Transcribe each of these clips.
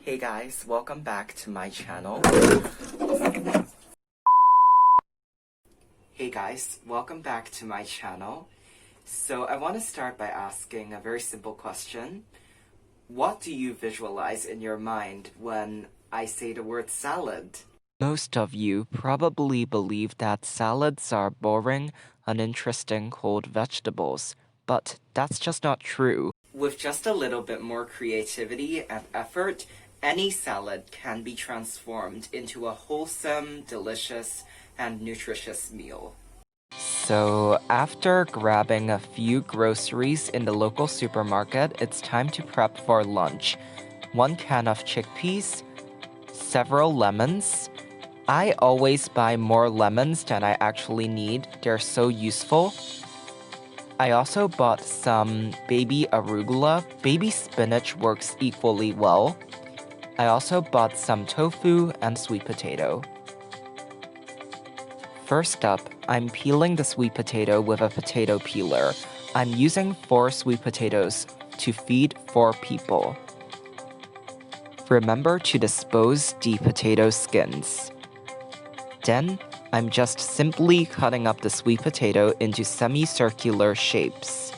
Hey guys, welcome back to my channel. So I want to start by asking a very simple question. What do you visualize in your mind when I say the word salad? Most of you probably believe that salads are boring, uninteresting cold vegetables, but that's just not true. With just a little bit more creativity and effort, any salad can be transformed into a wholesome, delicious, and nutritious meal. So, after grabbing a few groceries in the local supermarket, it's time to prep for lunch. 1 can of chickpeas, several lemons. I always buy more lemons than I actually need, they're so useful. I also bought some baby arugula. Baby spinach works equally well. I also bought some tofu and sweet potato. First up, I'm peeling the sweet potato with a potato peeler. I'm using 4 sweet potatoes to feed 4 people. Remember to dispose the potato skins. Then, I'm just simply cutting up the sweet potato into semicircular shapes.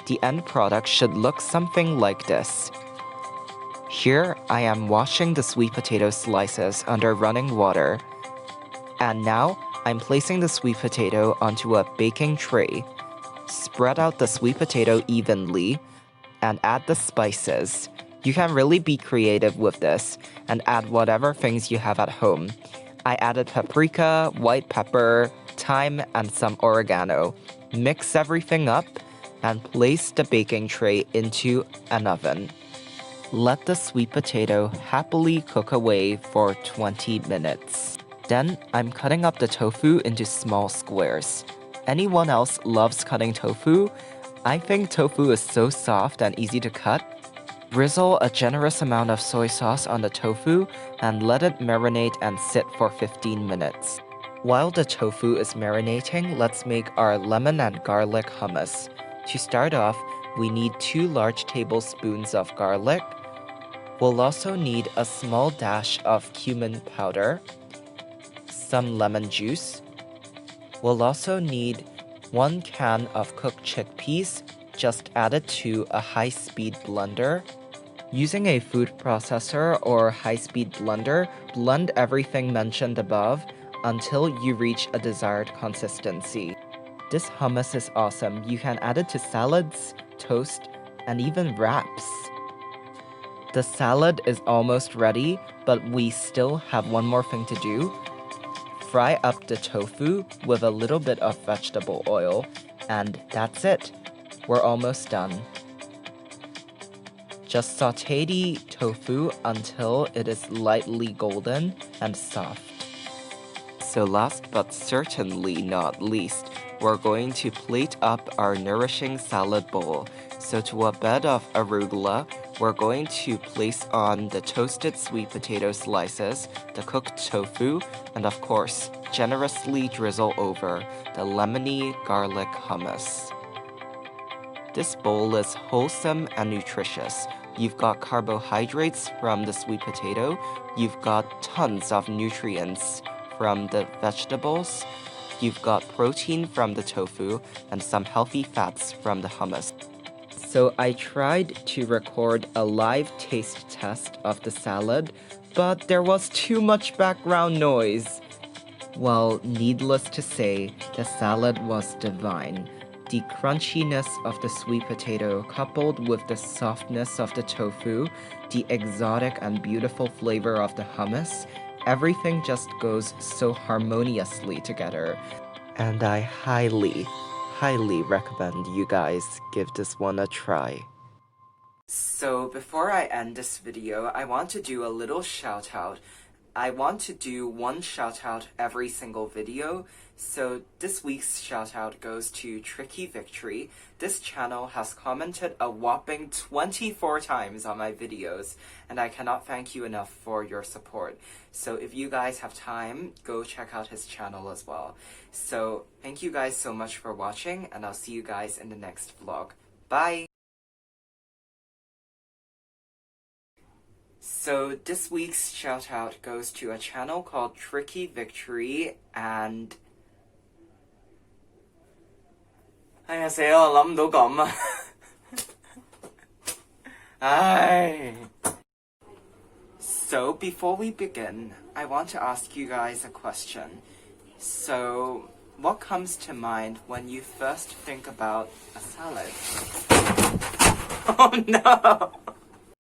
The end product should look something like this. Here, I am washing the sweet potato slices under running water. And now, I'm placing the sweet potato onto a baking tray. Spread out the sweet potato evenly and add the spices. You can really be creative with this and add whatever things you have at home. I added paprika, white pepper, thyme, and some oregano. Mix everything up and place the baking tray into an oven. Let the sweet potato happily cook away for 20 minutes. Then, I'm cutting up the tofu into small squares. Anyone else loves cutting tofu? I think tofu is so soft and easy to cut. Drizzle a generous amount of soy sauce on the tofu and let it marinate and sit for 15 minutes. While the tofu is marinating, let's make our lemon and garlic hummus. To start off, we need 2 large tablespoons of garlic. We'll also need a small dash of cumin powder, some lemon juice. We'll also need 1 can of cooked chickpeas, just add it to a high-speed blender. Using a food processor or high-speed blender, blend everything mentioned above until you reach a desired consistency. This hummus is awesome. You can add it to salads, toast, and even wraps. The salad is almost ready, but we still have one more thing to do. Fry up the tofu with a little bit of vegetable oil, and that's it. We're almost done. Just saute the tofu until it is lightly golden and soft. So last but certainly not least, we're going to plate up our nourishing salad bowl. So to a bed of arugula, we're going to place on the toasted sweet potato slices, the cooked tofu, and of course, generously drizzle over the lemony garlic hummus. This bowl is wholesome and nutritious. You've got carbohydrates from the sweet potato, you've got tons of nutrients from the vegetables, you've got protein from the tofu, and some healthy fats from the hummus. So I tried to record a live taste test of the salad, but there was too much background noise. Well, needless to say, the salad was divine. The crunchiness of the sweet potato coupled with the softness of the tofu, the exotic and beautiful flavor of the hummus, everything just goes so harmoniously together. And I highly recommend you guys give this one a try. So before I end this video, I want to do a little shout out. I want to do one shout out every single video. So this week's shout out goes to Tricky Victory. This channel has commented a whopping 24 times on my videos, and I cannot thank you enough for your support. So if you guys have time, go check out his channel as well. So thank you guys so much for watching, and I'll see you guys in the next vlog. Bye! So this week's shout out goes to a channel called Tricky Victory, and 안녕하세요.諗唔到咁啊. So before we begin, I want to ask you guys a question. So what comes to mind when you first think about a salad? Oh no!